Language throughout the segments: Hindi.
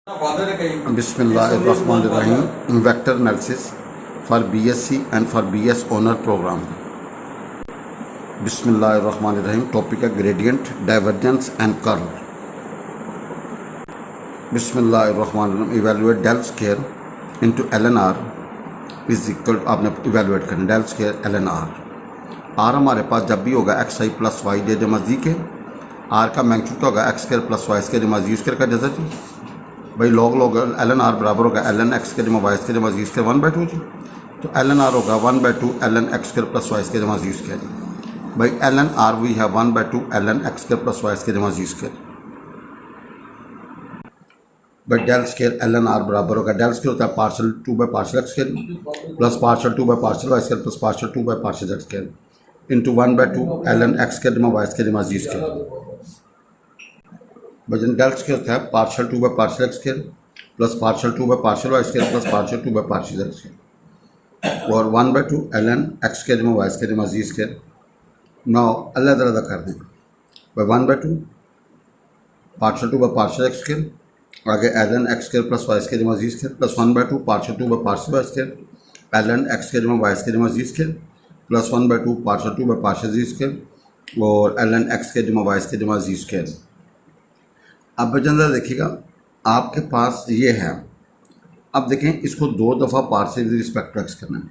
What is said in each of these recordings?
Bismillahirrahmanirrahim. Vector analysis for BSc and for BS honor program. Bismillahirrahmanirrahim. Topic है gradient, divergence and curl. Bismillahirrahmanirrahim. Evaluate del square into ln r is equal to आपने evaluate करना del square ln r. r हमारे पास जब भी होगा एक्स आई प्लस वाई जे जमा जी के, r का मैग्नीट्यूड क्या होगा x square plus Y square जमा जी स्क्वायर का जैसा जी भाई log एल एन आर बराबर होगा एल एन एक्स के जमा वाई स्क्वायर जमा जी स्क्वायर 1/2 जी। तो एल एन आर होगा 1/2 L N x square plus Y square जमा जी स्क्वायर जी। भाई एल एन आर वी है 1/2 L N x square plus Y square जमा जी स्क्वायर। भाई del square l n r बराबर होगा डेल स्क्वायर होता है पार्शल 2/पार्शल एक्स स्क्वायर प्लस पार्शल 2/पार्शल वाई स्क्वायर प्लस पार्शल 2/पार्शल z square into 1/2 L N x square जमा वाई स्क्वायर जमा जी स्क्वायर। वजन डेल स्क्वायर होता है पार्शल 2/पार्शल एक्स स्क्वायर प्लस पार्शल 2/पार्शल वाई स्क्वायर प्लस पार्शल 2/पार्शल जेड स्क्वायर और 1/2 एल एन एक्स स्क्वायर जमा वाई स्क्वायर जमा जी स्क्वायर। नाउ अलग अलग कर दें भाई 1/2 पार्शल 2/पार्शल एक्स स्क्वायर आगे l N x square plus Y square जमा जी स्क्वायर प्लस 1/2 पार्शल 2/पार्शल y square l N x square जमा वाई स्क्वायर जमा जी स्क्वायर प्लस 1/2 पार्शल 2/पार्शल जी स्क्वायर और एल एन एक्स स्क्वायर जमा वाई स्क्वायर जमा जी स्क्वायर। अब बचन देखिएगा आपके पास ये है। अब देखें इसको 2 दफ़ा partial with respect to x करना है।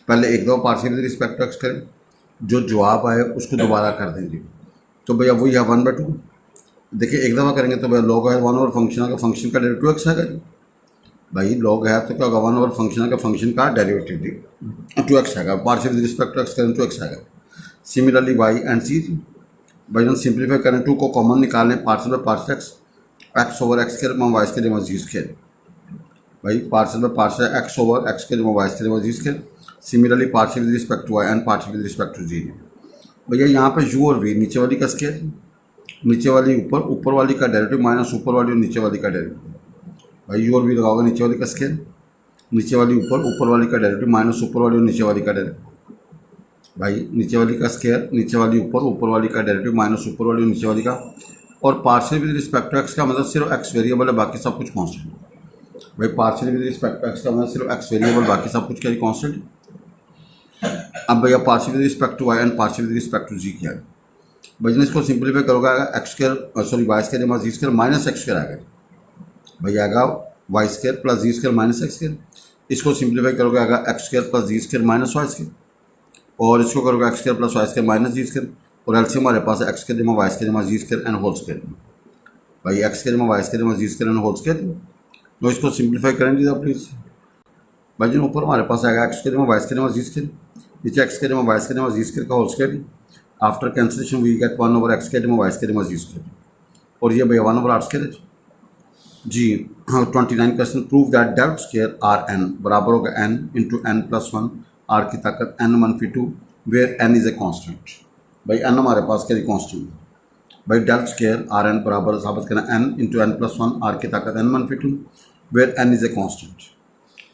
पहले एक दफ़ा partial with respect to X करें, जो जवाब आए उसको दोबारा कर देंगे। तो भैया वही है 1/2। देखिए एक दफ़ा करेंगे तो भैया लॉग है 1/, फंक्शन का फंक्शन का डेरिवेटिव एक्स आएगा जी। भाई लॉग है तो क्या होगा 1/, फंक्शन का फंक्शन का डेरिवेटिव 2x आएगा। Partial with respect to X करें तो x आएगा। सिमिलरली वाई एंड सी भाई हम सिंप्लीफाई करें 2 को कॉमन निकालें partial by partial x over x square जमा वाई स्क्वायर जमा जी स्क्वायर। भाई partial by partial x over x square जमा वाई स्क्वायर जमा जी square. Similarly partial with respect to y and partial with respect to z. भैया यहाँ पे यू और वी नीचे वाली का स्क्वायर, नीचे वाली ऊपर, ऊपर वाली का डेरिवेटिव माइनस ऊपर वाली और नीचे वाली का डेरिवेटिव। भाई यू और वी लगाओगे नीचे वाली का स्क्वायर, नीचे वाली ऊपर, ऊपर वाली का डेरिवेटिव माइनस ऊपर वाली और नीचे वाली का डेरिवेटिव। भाई नीचे वाली का स्क्वायर, नीचे वाली ऊपर, ऊपर वाली का डेरिवेटिव माइनस ऊपर वाली और नीचे वाली का। और partial with respect to x का मतलब सिर्फ एक्स वेरिएबल है, बाकी सब कुछ कांस्टेंट। भाई partial with respect to x का मतलब सिर्फ एक्स वेरिएबल, बाकी सब कुछ क्या कांस्टेंट। अब भैया partial with respect to y and partial with respect to z क्या है। भाई इसको सिंप्लीफाई करोगे x square sorry y square जमा जी स्क्वायर माइनस एक्स स्क्वायर आएगा। भैया आएगा y square plus z square minus x square. इसको सिंप्लीफाई करोगे आएगा x square plus z square minus y square और इसको करोगे x square plus Y square minus z square और एलसीएम हमारे पास एक्स स्क्वायर जमा वाई स्क्वायर जमा जी स्क्वायर एंड होल स्क्वायर। भाई एक्स स्क्वायर जमा वाई स्क्वायर जमा जी स्क्वायर एंड होल स्क्वायर। तो इसको सिंप्लीफाई करेंगे आप प्लीज। भाई जो ऊपर हमारे पास आएगा एक्स स्क्वायर जमा वाई स्क्वायर जमा जी स्क्वायर, नीचे एक्स स्क्वायर जमा वाई स्क्वायर जमा जी स्क्वायर का whole square. After cancellation we get 1 over x square जमा वाई स्क्वायर जमा जी स्क्वायर और ये भैया 1 ओवर आर स्क्वायर जी। हाँ 29 question prove that del square are N बराबर होगा N into N plus 1 R की ताकत n1/2 where n is a constant. भाई n हमारे पास क्या कांस्टेंट है। भाई डेल स्क्वायर आर एन बराबर साबित करना n into N plus 1 R की ताकत n1/2 where n is a constant.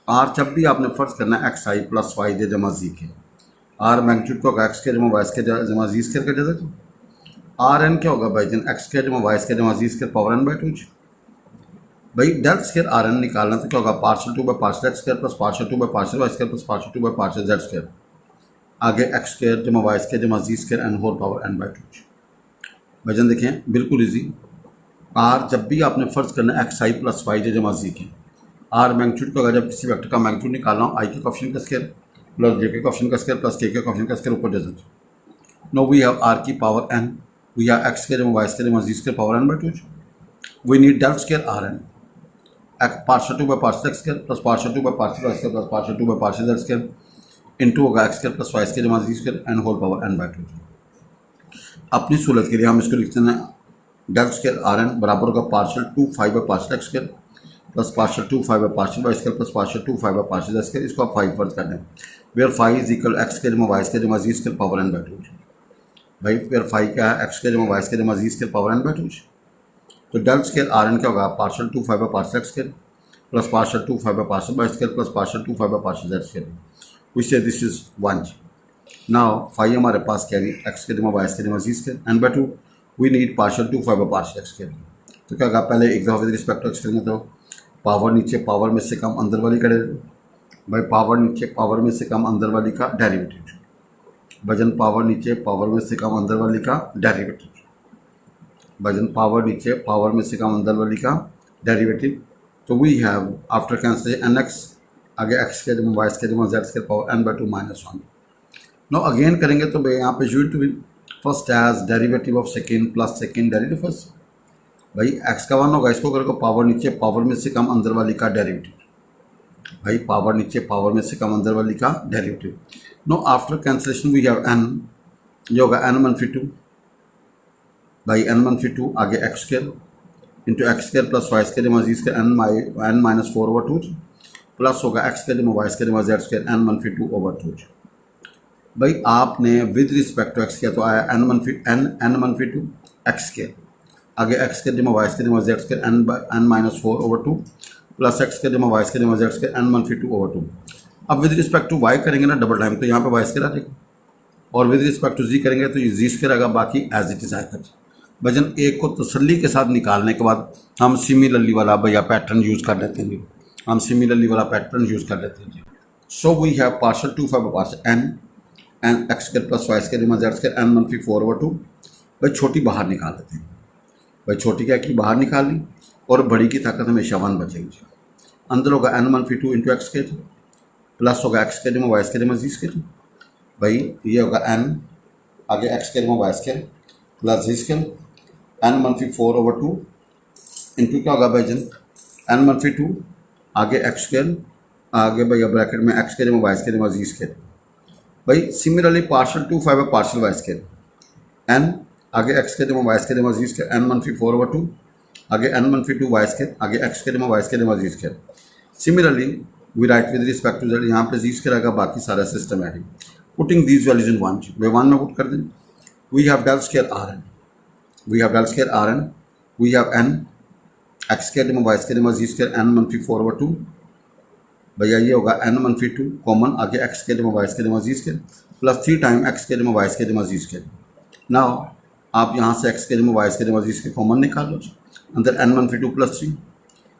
R जब भी आपने फर्ज करना है एक्स आई प्लस वाई जे जमा जी के, आर मैग्नीट्यूड का होगा एक्स स्क्वायर जमा वाई स्क्वायर जमा जी स्क्वायर का जैसा। आर एन क्या होगा भाई जन एक्स स्क्वायर जमा वाई स्क्वायर जमा जी स्क्वायर पावर n/2। भाई डेल स्क्वायर आर एन निकालना तो क्या होगा पार्शल 2/पार्शल एक्स स्क्वायर प्लस पार्शल 2/पार्शल वाई स्क्वायर प्लस पार्शल 2/पार्शल जेड स्क्वायर आगे एक्स स्क्वायर जमा वाई स्क्वायर जमा जी square and whole power n/2। वजन देखें बिल्कुल इजी। आर जब भी आपने फर्ज करना है एक्स आई प्लस वाई जे जमा जी के, आर मैग्नीट्यूड का जब किसी वेक्टर का मैग्नीट्यूड निकालना हो आई के कोएफिशिएंट का स्क्वायर प्लस जे के कोएफिशिएंट का स्क्वायर प्लस के कोएफिशिएंट का स्क्वायर ऊपर जैसा। नो वी हैव आर की power n, we have x square जमा वाई स्क्वायर जमा जी square power n/2। We need del square are n partial 2/पार्शल एक्स स्क्वायर प्लस पार्शल 2/पार्शल वाई स्क्वायर प्लस पार्शल 2/पार्शल जेड स्क्वायर इंटू होगा x square plus Y square जमा जी square and whole power n/2। अपनी सहूलत के लिए हम इसको लिखते हैं डेल स्क्वायर आर एन बराबर होगा पार्शल 2/5/पार्शल एक्स स्क्वायर प्लस पार्शल 2/5/पार्शल वाई स्क्वायर प्लस पार्शल 2/5/पार्शल जेड स्क्वायर। इसको आप 5 फर्ज कर दें where 5 is equal x square जमा वाई स्क्वायर जमा जी स्क्वायर पावर n/2। भाई वेयर 5 क्या है एक्स स्क्वायर जमा वाई स्क्वायर जमा जी स्क्वायर पावर n/2। तो डेल स्क्वायर आर एन क्या होगा पार्शल 2/5/पार्शल एक्स स्क्वायर प्लस पार्शल 2/5/पार्शल वाई स्क्वायर प्लस पार्शल 2/5/पार्शल जेड स्क्वायर व्हिच से दिस इज 1। नाउ 5 हमारे पास क्या है एक्स स्क्वायर जमा वाई स्क्वायर जमा जी square n/2 we need partial 2/5/पार्शल एक्स स्क्वायर। तो क्या होगा पहले एक दफ़ा विद रिस्पेक्ट टू एक्स करेंगे तो पावर नीचे पावर में से कम अंदर वाली का डेरिवेटिव। भाई पावर नीचे पावर में से कम अंदर वाली का डेरिवेटिव। वजन पावर नीचे पावर में से कम अंदर वाली का डेरिवेटिव। वजन पावर नीचे पावर में से कम अंदर वाली का डेरिवेटिव। तो we have after cancel N X, आगे एक्स के जमा वाई के जमा जेड के power N by two minus one. No again करेंगे तो भाई यहाँ पे use to be first as derivative of second plus second derivative first. भाई एक्स का वन होगा, इसको करोगे पावर नीचे पावर में से कम अंदर वाली का डेरिवेटिव। भाई पावर नीचे पावर में से कम अंदर वाली का derivative. No after cancellation we have N, जो होगा एन मनफी टू। भाई एन मनफी टू आगे x square into x square plus Y square जमा जी square N minus four over two plus होगा एक्स स्क्वायर जमा वाई स्क्वायर जमा जेड स्क्वायर एन मनफी टू ओवर टू। भाई आपने विद रिस्पेक्ट टू एक्स किया तो आया एन मनफी टू एक्स स्क्वायर, आगे एक्स स्क्वायर जमा वाई स्क्वायर जमा Z square N minus four over two plus X square जमा वाई स्क्वायर जमा जेड स्क्वायर एन मनफी टू ओवर टू। अब विद रिस्पेक्ट टू वाई करेंगे ना डबल टाइम, तो यहाँ पे वाई स्क्वायर आ जाएगा, और विद रिस्पेक्ट टू जी करेंगे तो ये जी स्क्वायर आएगा, बाकी एज इट इज आएगा। वजन एक को तसल्ली के साथ निकालने के बाद हम सिमिलरली वाला भैया पैटर्न यूज़ कर लेते हैं जी, हम सिमिलरली वाला पैटर्न यूज़ कर लेते हैं जी। So we have partial two five partial n x square plus Y square जमा जेड स्क्वायर एन मनफी फोर ओवर टू। भाई छोटी बाहर निकाल देते हैं। भाई छोटी क्या की बाहर निकाल ली, और बड़ी की ताकत हमेशा वन बचेगी। अंदर होगा एन मनफी two into x square plus होगा एक्स स्क्वायर जमा वाई स्क्वायर जमा जी स्क्वायर। भाई ये होगा एन आगे एक्स स्क्वायर जमा Y square plus z square N मनफी फोर ओवर टू इंटू क्या होगा भाई जन एन मनफी टू आगे एक्स स्क्वायर आगे भैया ब्रैकेट में एक्स स्क्वायर जमा वाई स्क्वायर जमा जी स्क्वायर। भाई सिमिलरली पार्शल टू फाइव है पार्शल वाई स्क्वायर एन आगे एक्स स्क्वायर जमा वाई स्क्वायर जमा जी स्क्वायर एन मनफी फोर ओवर टू आगे एन मनफी टू वाई स्क्वायर आगे एक्स स्क्वायर जमा वाई स्क्वायर जमा जी square. Similarly we write with respect to z, यहाँ पे जी स्क्वायर आएगा, बाकी सारा सिस्टम है। Putting these values in one, वे वन में पुट कर दें। We have del square are n, we have del square are n, we have n x square जमा वाई स्क्वायर जमा जी स्क्वायर एन मनफी फोर ओवर टू। भैया ये होगा एन मनफी टू कॉमन आगे एक्स स्क्वायर जमा वाई स्क्वायर जमा जी square plus three time x square जमा वाई स्क्वायर जमा जी स्क्वायर। नाउ आप यहाँ से एक्स स्क्वायर जमा वाई स्क्वायर जमा जी स्क्वायर कॉमन निकाल लो, अंदर एन मनफी टू प्लस थ्री।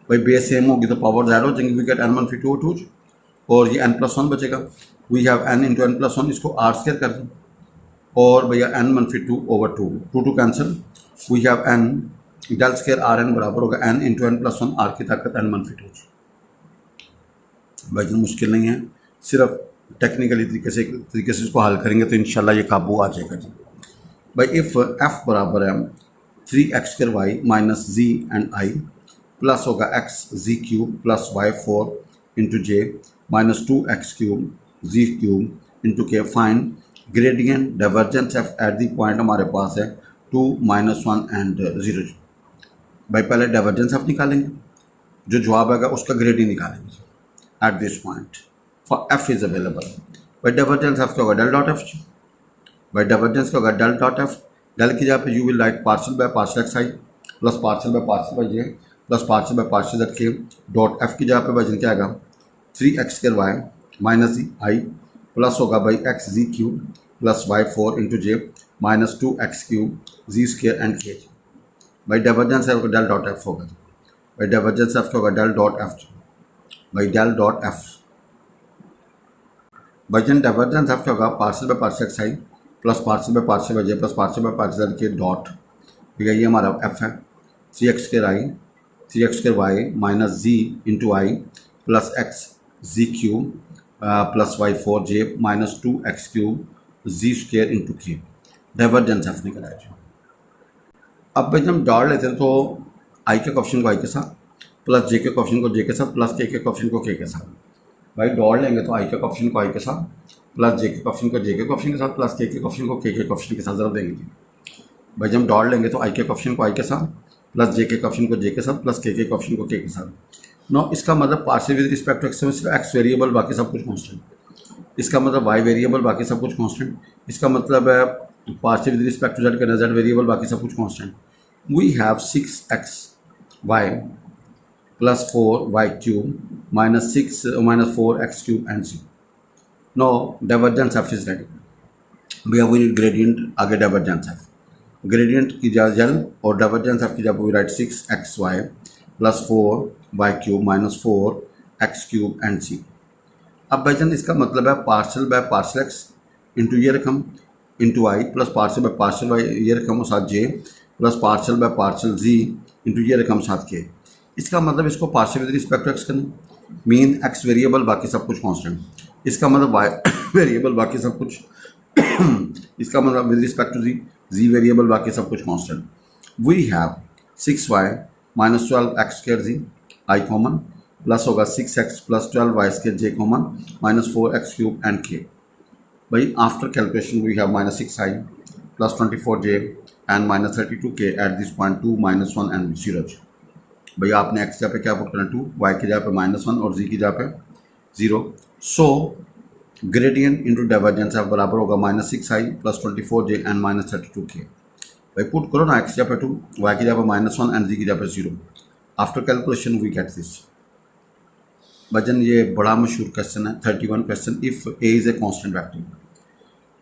भाई बेस सेम होगी तो पावर ज़्यादा हो जाएंगे, वी गेट एन मनफी टू टू और ये एन प्लस वन बचेगा। We have N into N plus one, इसको आर स्क्वायर कर दें, और भैया एन मनफी two over two two two cancel. We have N del square are N बराबर होगा N into N plus one are की ताकत एन मनफी टू। भाई मुश्किल नहीं है, सिर्फ टेक्निकली तरीके से इसको हल करेंगे तो इंशाल्लाह ये काबू आ जाएगा जी। भाई इफ़ एफ बराबर है three x square y minus z and i plus होगा x z cube plus y four into j minus two x cube z cube into k, find gradient divergence f at the point हमारे पास है two minus one and zero. भाई पहले डाइवर्जेंस एफ निकालेंगे, जो जवाब आएगा उसका ग्रेडियंट निकालेंगे at this point for f is available. भाई डाइवर्जेंस एफ क्या होगा डेल डॉट एफ। भाई डाइवर्जेंस क्या होगा डेल डॉट एफ, डेल की जगह पे you will write partial by partial x I plus partial by j plus partial by partial Z के डॉट एफ की जगह पे भाई क्या आएगा three x square y minus z i plus होगा भाई x z cube plus y four into j minus two x cube z square and के। भाई divergence f del dot f होगा। भाई डाइवर्जेंस एफ क्या होगा डेल डॉट एफ। भाई डेल डॉट एफ वजन डाइवर्जेंस एफ क्या होगा partial by partial x I plus partial by partial j plus partial by partial k dot, ठीक है ये हमारा एफ है three x square i three x square y minus z into i plus x z cube plus y four J minus two x cube z square into के। डाइवर्जेंस एफ निकला है। अब भाई जब हम डॉट लेते हैं तो आई के क्वेश्चन को आई के साथ प्लस जे के क्वेश्चन को जे के साथ प्लस के क्वेश्चन को के साथ। भाई डॉट लेंगे तो आई के क्वेश्चन को आई के साथ प्लस जे के क्वेश्चन को जे के क्वेश्चन के साथ प्लस के क्वेश्चन को के क्वेश्चन के साथ ज़रूर देंगे जी। भाई जब हम डॉट लेंगे तो आई के क्वेश्चन को आई के साथ प्लस जे के क्वेश्चन को जे के साथ प्लस के क्वेश्चन को के साथ। नो इसका मतलब partial with respect to X में सिर्फ एक्स वेरिएबल बाकी सब कुछ कांस्टेंट। इसका मतलब वाई वेरिएबल बाकी सब कुछ कांस्टेंट। इसका मतलब है partial with respect to z करना जेड वेरिएबल बाकी सब कुछ constant. We have six x y plus four y cube minus six minus four x cube and c. Now divergence f is ready. भैया वी नीड ग्रेडियंट आगे डाइवर्जेंस एफ, ग्रेडियंट की जगह जेल और डाइवर्जेंस एफ की जगह we write six x y plus four y cube minus 4x cube and z. अब भाईजान इसका मतलब है partial by partial x into ये रकम into i plus partial by partial y ये रकम साथ j plus partial by partial z into ये रकम साथ के। इसका मतलब इसको partial with respect to x करना, मीन एक्स वेरिएबल बाकी सब कुछ कांस्टेंट। इसका मतलब वाई वेरिएबल बाकी सब कुछ इसका मतलब with respect to Z variable बाकी सब कुछ constant. We have 6y minus 12x square Z I common plus होगा 6x plus 12y square J common minus 4x cube and के। भाई after calculation we have minus 6i plus 24j and minus 32k at this point 2 minus 1 and 0। भैया आपने एक्स जगह पे क्या पुट करना 2, वाई की जगह पे माइनस 1 और जी की जगह पे 0। सो ग्रेडियंट इंटू डाइवर्जेंस एफ बराबर होगा minus 6i plus 24j and minus 32k। भाई पुट करो ना, एक्स की जगह पे 2, वाई की जगह पे माइनस 1 एंड जी की जगह पे 0। After calculation we get this. भजन ये बड़ा मशहूर क्वेश्चन है 31 question. If a is a constant vector,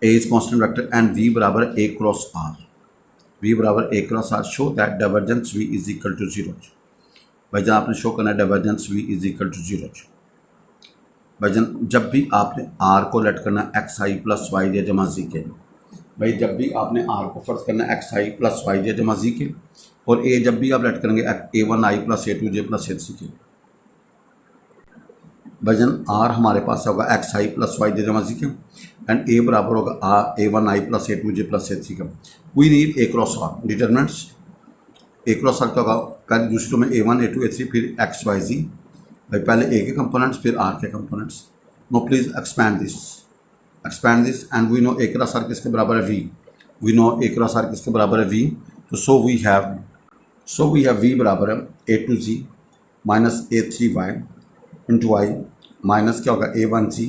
a is constant vector and v बराबर ए क्रॉस आर, वी बराबर a cross r, show that divergence v is equal to 0। भाईजान आपने शो करना है divergence v is equal to 0। भाईजान जब भी आपने आर को लेट करना एक्स आई प्लस वाई जे जमा जी के, भाई जब भी आपने आर को फर्ज करना एक्स आई प्लस वाई जे जमा जी के, और ए जब भी आप लेट करेंगे a1 आई प्लस a2j प्लस a3 के। भाईजान आर हमारे पास होगा एक्स आई प्लस वाई जे जमा जी के एंड ए बराबर होगा a1 आई प्लस a2j प्लस a3 का। We need A cross R determinants. A cross R क्या होगा, पहले दूसरे में a1 a2 a3 फिर एक्स वाई जी। भाई पहले ए के कंपोनेंट्स फिर आर के components. No please expand this and we know A cross R किसके बराबर है we. We know A cross R किसके बराबर है वी। तो सो वी हैव वी बराबर है a2g minus a3y into I minus क्या होगा a1g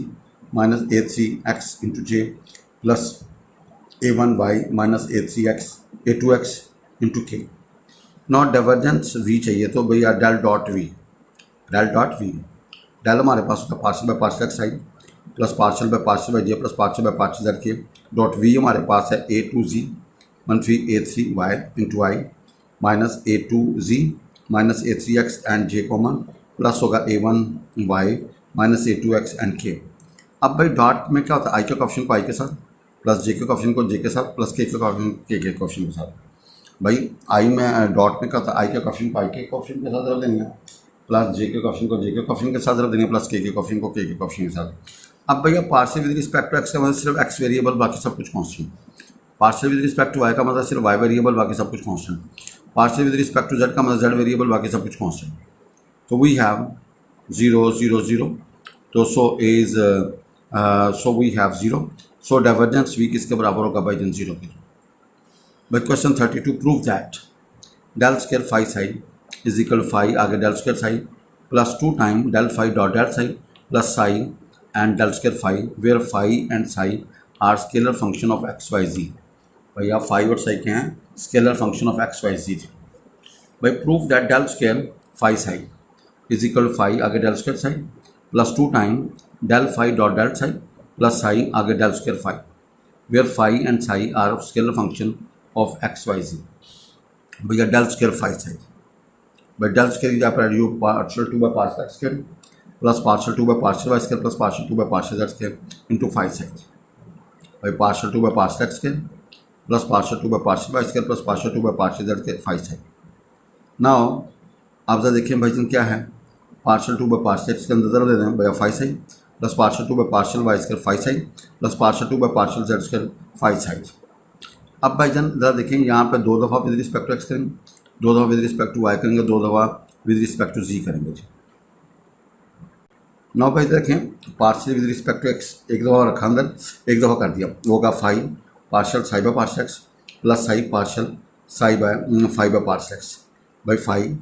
minus a3x into j plus a1y minus a3x a2x into k. Not divergence v चाहिए तो भैया डेल डॉट वी डेल हमारे पास होता है partial by partial x I plus partial by partial Y J plus partial by partial Z के। डॉट वी हमारे पास है a2g मनफी a3y into I minus a2z minus a3x and J common plus होगा a1y माइनस a2x एंड के। अब भाई डॉट में क्या होता है, आई के कोएफिशिएंट को आई के साथ प्लस जे के कोएफिशिएंट को जे के साथ प्लस के कोएफिशिएंट के कोएफिशिएंट के साथ। भाई आई में डॉट में क्या होता है, आई के कोएफिशिएंट को आई के कोएफिशिएंट के साथ रख देंगे प्लस जे के कोएफिशिएंट को जे के कोएफिशिएंट के साथ रख देंगे प्लस के कोएफिशिएंट को के कोएफिशिएंट के साथ। अब भैया partial with respect to x का मतलब सिर्फ एक्स वेरिएबल बाकी सब कुछ constant. Partial with respect to y का मतलब सिर्फ वाई वेरिएबल बाकी सब कुछ constant. Partial with respect to z का मतलब जेड वेरिएबल बाकी सब कुछ कांस्टेंट। तो वी हैव 0 0 0। तो so we have 0। So divergence v किसके बराबर होगा भाई जन 0 के। भाई question 32 prove that del square phi psi is equal phi आगे del square psi plus 2 time del phi dot del psi plus psi and del square phi where phi and psi are scalar function of x y z. भैया फाई और साई क्या हैं, scalar function of x y जी। भाई prove that del square phi psi is equal phi आगे del square psi plus 2 time del phi dot del psi plus psi आगे del square phi where phi and psi are scalar function of x y z. भैया डेल स्क्वायर फाई साई, भाई डेल स्क्वायर यहाँ पर you partial 2 by partial x square plus partial 2 by partial y square plus partial 2 by partial z square into phi psi. भाई partial 2 by partial x square plus partial 2 by partial y square plus partial 2 by partial z square phi psi. Now आप जरा देखिए भाई क्या है, पार्शियल 2 बाय पार्शियल एक्स के अंदर जरा दे दें भैया phi psi plus partial 2 by partial y square phi psi plus partial 2 by partial z square phi psi. अब भाईजान ज़रा देखें यहाँ पे 2 दफ़ा विद रिस्पेक्ट टू एक्स करेंगे, 2 दफ़ा विद रिस्पेक्ट टू वाई करेंगे, 2 दफ़ा विद रिस्पेक्ट टू जी करेंगे जी। नौ भाई देखें partial with respect to x एक दफ़ा रखा अंदर, एक दफ़ा कर दिया, होगा phi partial psi by partial x plus psi partial psi by phi by partial x. भाई phi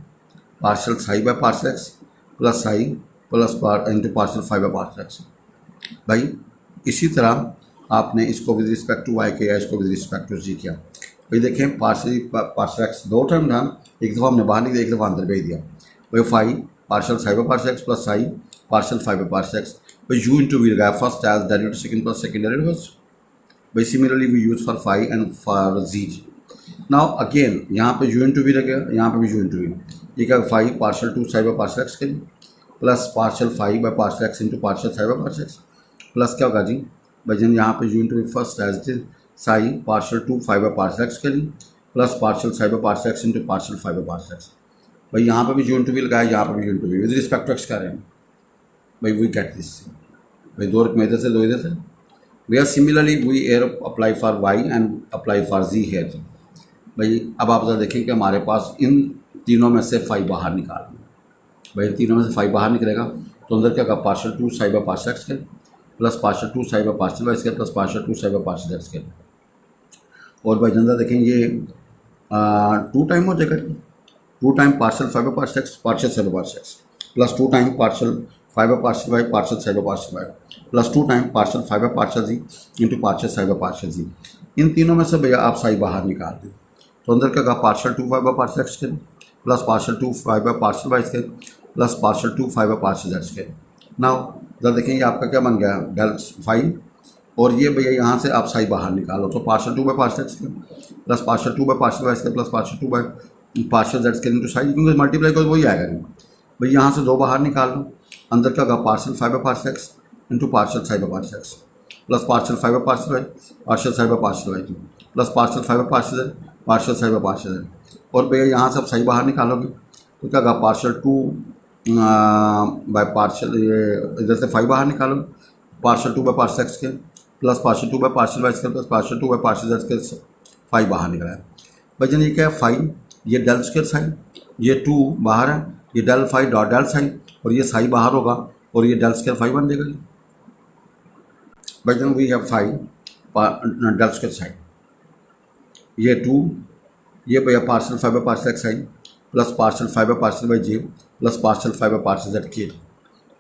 partial psi by partial x plus psi plus into partial phi by partial x. भाई इसी तरह आपने इसको विद रिस्पेक्ट टू वाई किया, इसको विद रिस्पेक्ट टू जी किया। भाई देखें पार्शियल एक्स 2 टर्म था, एक दफ़ा हमने बाहर निकला, एक दफ़ा अंदर भेज दिया। भाई phi partial psi by partial x plus psi partial phi by partial x. भाई यू इंटू वी लगाया first as derivative second plus second derivative. भाई similarly we use for phi and for z. Now again यहाँ पे यू इन टू वी लगेगा, यहाँ पे भी यू इन टू वी। ये क्या, 5 partial two psi by partial x के plus partial 5 by partial x into partial psi by partial x plus क्या होगा जी भाईजान, यहाँ पे u into v first as it is psi partial two 5 by partial x के लिए plus partial psi by partial x into partial 5 by partial x. भाई यहाँ पे भी यू इन टू वी लगाया, यहाँ पे भी u into v with respect to x कर रहे हैं। भाई वी गेट दिस, भाई दो रकम इधर से दो इधर से। भैया similarly we are apply for y and apply for z here z. भाई अब आप जरा देखें कि हमारे पास इन तीनों में से 5 बाहर निकाल, भाई तीनों में से 5 बाहर निकलेगा तो अंदर क्या होगा, partial two psi by partial x के plus partial two psi by partial y square plus partial two psi by partial x के। और भाई जनता देखें ये 2 टाइम हो जाएगा, 2 time partial 5 by partial x partial psi by partial x plus 2 time partial 5 by partial y partial psi by partial y plus 2 time partial 5 by partial z into partial psi by partial z. इन तीनों में से भैया आप साई बाहर निकाल दें तो अंदर क्या होगा, partial two 5 by partial x के plus partial two 5 by partial y square plus partial two 5 by partial z square. Now जरा देखें ये आपका क्या बन गया, डेल 5, और ये भैया यहाँ से आप साई बाहर निकालो तो partial two by partial x plus partial two by partial y square plus partial two by partial z square into psi, क्योंकि मल्टीप्लाई को वही आएगा नहीं। भाई यहाँ से 2 बाहर निकाल लो, अंदर क्या होगा, partial 5 by partial x into partial psi by partial x plus partial 5 by partial y partial psi by partial y plus partial 5 by partial z partial psi by partial z. और भैया यहाँ से आप साई बाहर निकालोगे तो क्या होगा, पार्शल टू बाय पार्शल, ये इधर से 5 बाहर निकालो, partial two by partial x के plus partial two by partial y square plus partial two by partial z के 5 बाहर निकला है। भाई जन ये क्या है 5, ये डेल स्क्वायर साइन, ये 2 बाहर है, ये डेल 5 डॉट डेल साइन और ये साई बाहर होगा और ये डेल स्क्वायर 5 बन जाएगा जी। भाई जन we have 5 del square psi, ये 2, ये भैया पार्शल 5 बाय पार्शल एक्स साइन plus partial 5 by partial y J plus partial 5 by partial z k.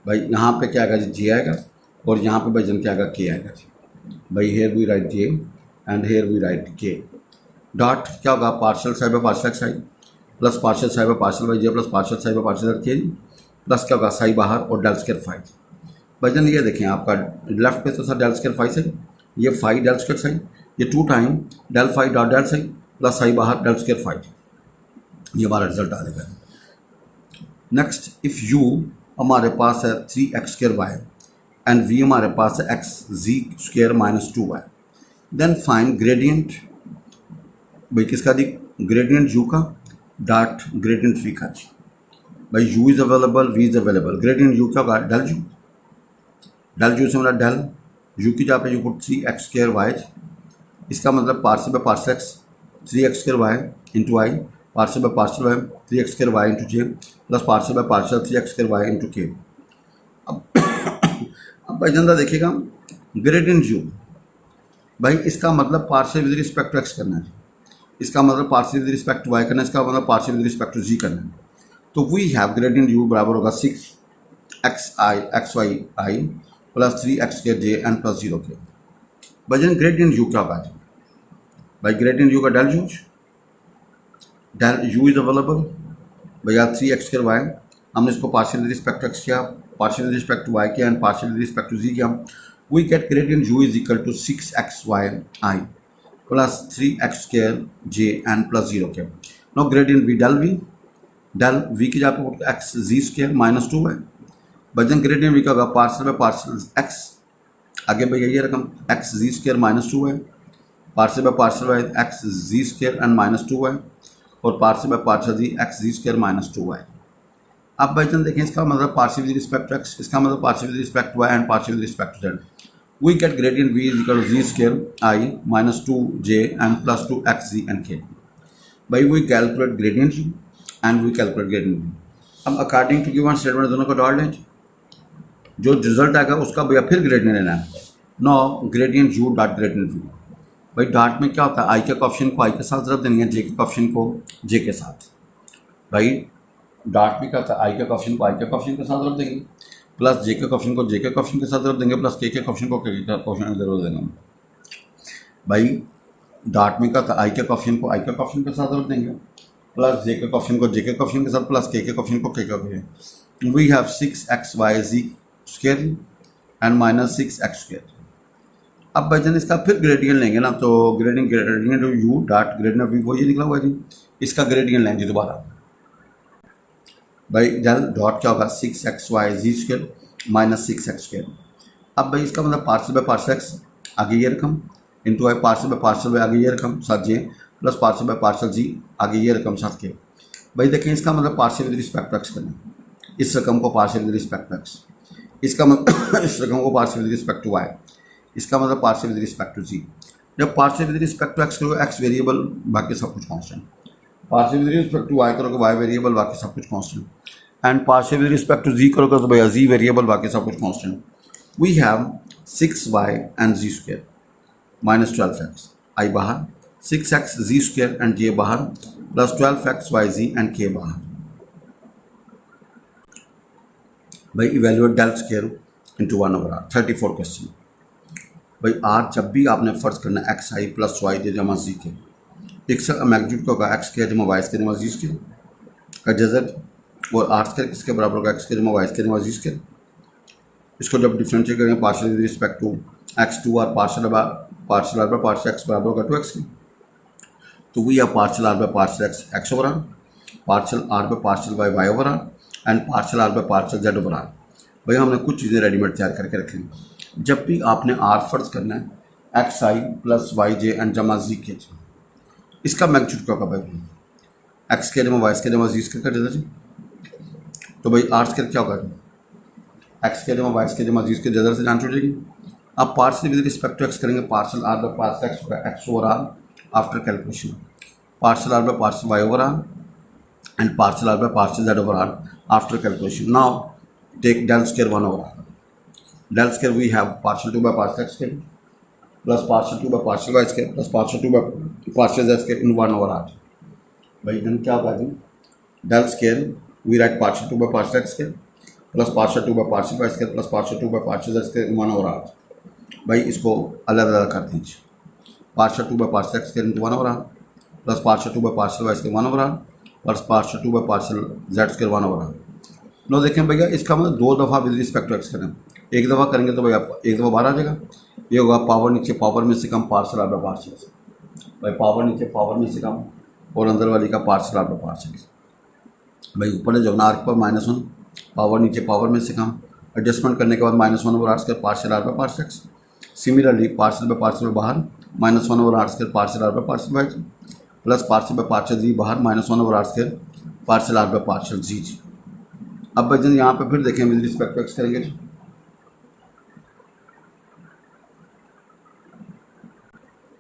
भाई यहाँ पे क्या आएगा जी, जे आएगा और यहाँ पे भाई जन क्या आएगा, के आएगा जी। भाई here we write j and here we write k dot क्या होगा, पार्शल 5 बाय पार्शल एक्स साइन plus partial 5 by partial y J plus partial 5 by partial z k plus क्या होगा, साई बाहर और डेल स्क्वायर 5। भाई जन ये देखें आपका लेफ्ट पे तो सर डेल स्क्वायर 5 है, ये 5 डेल स्क्वायर साइन, ये 2 time del 5 dot del psi plus psi बाहर डेल स्क्वायर 5, ये हमारा रिजल्ट आ जाएगा। नेक्स्ट इफ़ यू हमारे पास है 3x square Y and v हमारे पास है x z square minus 2y, then find gradient. भाई किसका दी, ग्रेडियंट u का डॉट ग्रेडियंट v का जी। भाई u is available, v is available, gradient u क्या होगा, डेल u, डेल u से मतलब डेल u की जहाँ पे you put 3x square y, इसका मतलब partial by partial x 3x square y into i partial by partial y 3x square y into j plus partial by partial 3x square y into k. अब भाई जनता देखिएगा ग्रेडियंट u, भाई इसका मतलब partial with respect to x करना है, इसका मतलब partial with respect to y करना है, इसका मतलब partial with respect to z करना है। तो वी हैव ग्रेडियंट u बराबर होगा 6x y i plus 3x के जे एन प्लस 0 के। भाई जन ग्रेडियंट u क्या होगा, भाई ग्रेडियंट u का डेल u इज अवेलेबल, भैया 3x स्क्वायर वाई, हमने इसको partial with respect to x किया, partial with respect to y किया and partial with respect to z किया। We get gradient u is equal to 6x y i plus 3x square j and plus 0 के। Now gradient v del v की जगह पे एक्स जी स्क्वायर माइनस 2 है। बजन ग्रेडियंट v का होगा पार्शियल बाय पार्शियल x, आगे भैया ये रकम एक्स जी स्क्वायर माइनस 2 है, partial by partial y x z square and minus 2 है और partial by partial z x z square minus 2 है। अब भाई जन देखें इसका मतलब partial with respect to x, इसका मतलब partial with respect to y and partial with respect to z. We get gradient v is equal to z square i minus 2j and plus 2xg and k। भाई we calculate gradient u and we calculate gradient v। अब अकॉर्डिंग टू गिवन स्टेटमेंट दोनों को डॉट लें, जो रिजल्ट आएगा उसका भैया फिर ग्रेडियंट लेना है। Now gradient u dot gradient v। भाई डॉट में क्या होता है, आई के कॉफिशिएंट को आई के साथ ज़रूरत देनी है, जे के कॉफिशिएंट को जे के साथ। भाई डॉट में क्या होता है, आई के कॉफिशिएंट को आई के कॉफिशिएंट के साथ ज़रूरत देंगे, प्लस जे के कॉफिशिएंट को जे के कॉफिशिएंट के साथ ज़रूरत देंगे, प्लस के कॉफिशिएंट को के कॉफिशिएंट ज़रूरत देंगे। भाई डॉट में क्या होता है, आई के कॉफिशिएंट को आई के कॉफिशिएंट के साथ ज़रूरत देंगे, प्लस जे के कॉफिशिएंट को जे के कॉफिशिएंट के साथ, प्लस के कॉफिशिएंट को k coefficient. We have 6x y z square and minus 6x square. अब भाईजान इसका फिर ग्रेडियंट लेंगे ना, तो gradient u dot gradient v वो ये निकला हुआ जी, इसका ग्रेडियंट लेंगे दोबारा भाई। जल डॉट क्या होगा 6xy² माइनस 6x²। अब भाई इसका मतलब पार्सल बाय पार्सल एक्स आगे ये रकम into i partial by partial by आगे ये रकम साथ j plus partial by partial z आगे ये रकम साथ के। भाई देखें इसका मतलब partial with respect to x करना, इस रकम को partial with respect to x, इसका मतलब इस रकम को partial with respect to y, इसका मतलब partial with respect to z. जब partial with respect to x करोगे एक्स वेरिएबल बाकी सब कुछ constant, partial with respect to y करोगे वाई वेरिएबल बाकी सब कुछ constant, and partial with respect to z करोगे तो भैया जी वेरिएबल बाकी सब कुछ constant. We have 6y and z² minus 12x i बाहर, 6x z² एंड j बाहर plus 12x yz and k बाहर। भाई evaluate del square into 1/r 34 question. भाई आर जब भी आपने फर्ज करना एक्स आई प्लस वाई जे जमा जी के, एक से मैग्नीट्यूड का होगा एक्स के जमा वाई के जमा जी के का जजर, और आर स्क्वायर किसके बराबर होगा एक्स के जमा वाई के जमा जी के। इसको जब डिफरेंशिएट करेंगे partial with respect to x to r partial r by partial x बराबर होगा 2x के, तो we are partial r by partial x over r, partial r by partial y over r and partial r by partial z over r. भाई हमने कुछ चीज़ें रेडीमेड तैयार करके रखी हैं। जब भी आपने आर फर्ज करना है x I plus Y j and जमा जी के, इसका मैग्नीट्यूड क्या होगा भाई एक्स के जमा वाई के जमा जी के का जजर, तो भाई आर स्क्वायर क्या होगा एक्स के जमा वाई के जमा जी के जजर से जान छूटेगी। अब partial with respect to x करेंगे, partial r by partial x होगा x over r after calculation, partial r by partial y over r and partial r by partial z over r after calculation. Now take del square 1/r, del square we have partial 2 by partial x square plus partial 2 by partial y square plus partial 2 by partial z square in 1/r। भाई इधर क्या होगा जी del square we write partial 2 by partial x square plus partial 2 by partial y square plus partial 2 by partial z square in 1/r। भाई इसको अलग अलग कर दीजिए, partial 2 by partial x square into 1/r plus partial 2 by partial y square 1/r plus partial 2 by partial z square 1/r। No देखें भैया इसका मतलब 2 दफ़ा विद रिस्पेक्ट टू एक्स करें, एक दफ़ा करेंगे तो भैया एक दफ़ा बाहर आ जाएगा, ये होगा पावर नीचे पावर में से कम पार्शियल आर बाय पार्शियल, भाई पावर नीचे पावर में से कम और अंदर वाली का पार्शियल आर बाय पार्शियल। भाई ऊपर जो ना आर के पावर -1 पावर नीचे पावर में से कम, एडजस्टमेंट करने के बाद -1/r square partial r by partial x. Similarly partial by partial बाहर -1/r square partial r by partial y plus partial by partial z बाहर -1/r square partial r by partial z. अब भाई जन यहाँ पे फिर देखें विद रिस्पेक्ट टू एक्स करेंगे,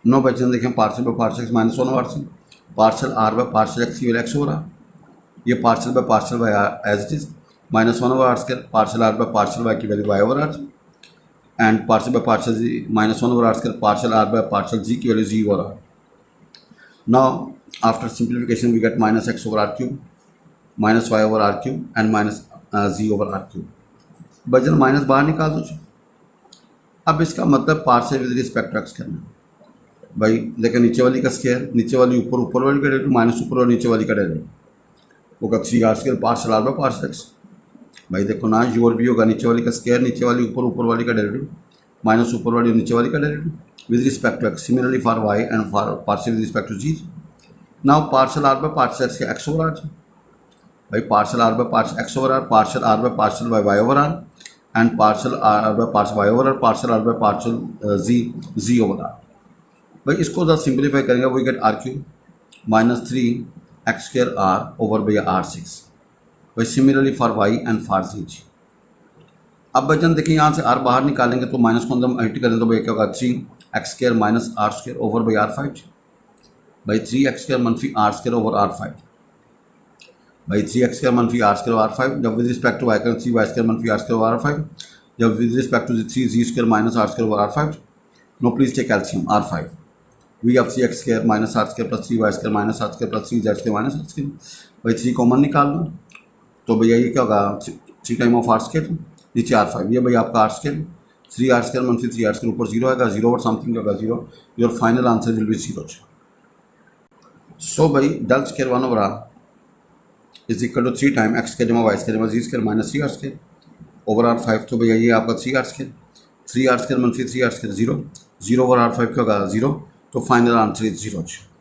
नो भाई जन देखें partial by partial x -1/r से partial r by partial x की वैल्यू एक्स हो रहा, ये partial by partial y as it is -1/r square partial r by partial y की value y over r and partial by partial z -1/r square partial r by partial z की value z over r. Now after simplification we get -x/r³ -y/r³ and -z/r³। बजन माइनस बाहर निकाल दो। अब इसका मतलब partial with respect to x करना, भाई देखो नीचे वाली का स्क्वायर नीचे वाली ऊपर ऊपर वाली का डेरिवेटिव माइनस ऊपर और नीचे वाली का डेरिवेटिव होगा 3r square partial r by partial x. भाई देखो ना योर भी होगा नीचे वाली का स्क्वायर नीचे वाली ऊपर ऊपर वाली का डेरिवेटिव माइनस ऊपर वाली नीचे वाली का derivative with respect to x. Similarly for y and for partial with respect to z. Now partial r by partial x के एक्स ओवर आर, भाई partial r by partial x over r partial r by partial y over r and partial r by partial y over r partial r by partial z over r. भाई इसको जब सिंप्लीफाई करेंगे we get r³ -3x² over by r6। भाई similarly for y and for z. अब बचन देखिए यहाँ से r बाहर निकालेंगे तो माइनस को अंदर मल्टी करें तो भाई क्या होगा 3x² -r² over by r5। भाई 3x² मनफी r² ओवर r5, भाई 3x² मनफी r² ओवर r5 जब विद रिस्पेक्ट टू वाई करें 3y² मनफी r² ओवर r5 जब with respect to 3z² -r² over r5। Now please take LCM r5 we of 3x² -r² plus 3y² -r² plus 3z² -r²। भाई 3 कॉमन निकाल लो तो भैया ये क्या होगा 3 टाइम ऑफ r² नीचे r5, ये भाई आपका r², 3r² मनफी 3r² ऊपर 0 आएगा 0 और समथिंग होगा 0, your final answer will be 0। So भाई del square 1/r is equal to 3 time x² जमा y² जमा z² minus 3r² over r5। तो भैया ये आपका 3r², 3r² मनफी 3r² 0 0 ओवर R5 क्या होगा 0, तो फाइनल आंसर इज 0।